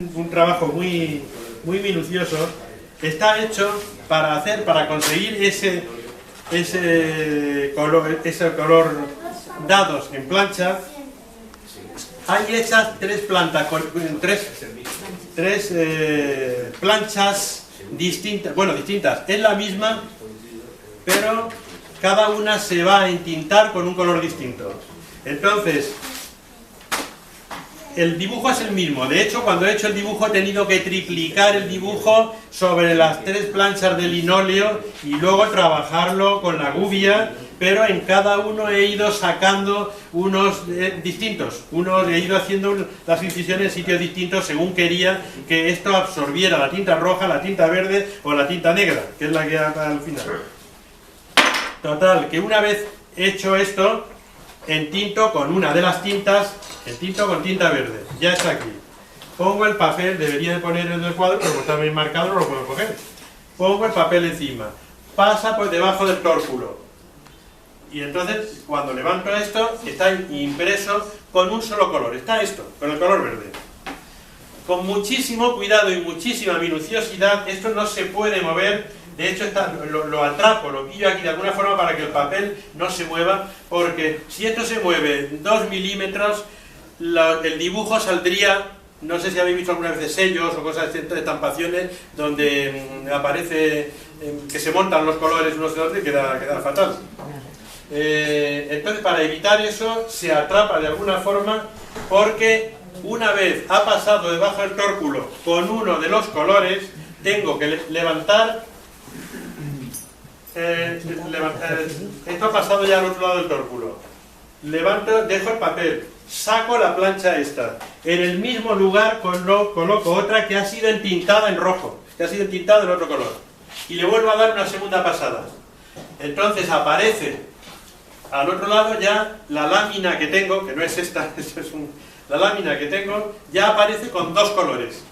Un trabajo muy minucioso. Está hecho para conseguir ese color dados en plancha. Hay hechas tres planchas distintas, bueno, distintas, es la misma, pero cada una se va a entintar con un color distinto. Entonces, el dibujo es el mismo. De hecho, cuando he hecho el dibujo he tenido que triplicar el dibujo sobre las tres planchas de linóleo y luego trabajarlo con la gubia, pero en cada uno he ido sacando unos distintos. He ido haciendo las incisiones en sitios distintos según quería que esto absorbiera la tinta roja, la tinta verde o la tinta negra, que es la que da al final. Total, que una vez hecho esto, entinto con una de las tintas, entinto con tinta verde, ya está aquí. Pongo el papel, debería de poner en el cuadro, pero como está bien marcado no lo puedo coger. Pongo el papel encima, pasa por debajo del tórculo. Y entonces, cuando levanto esto, está impreso con un solo color, está esto, con el color verde. Con muchísimo cuidado y muchísima minuciosidad, esto no se puede mover. De hecho, lo atrapo, lo pillo aquí de alguna forma para que el papel no se mueva, porque si esto se mueve 2 milímetros, el dibujo saldría, no sé si habéis visto alguna vez sellos o cosas de estampaciones, donde aparece que se montan los colores unos de otros y queda fatal. Entonces, para evitar eso, se atrapa de alguna forma, porque una vez ha pasado debajo del tórculo con uno de los colores, tengo que levantar. Esto ha pasado ya al otro lado del tórculo. Levanto, dejo el papel, saco la plancha esta. En el mismo lugar coloco otra que ha sido entintada en rojo, que ha sido entintada en otro color. Y le vuelvo a dar una segunda pasada. Entonces aparece al otro lado ya la lámina que tengo, que no es esta, la lámina que tengo, ya aparece con dos colores.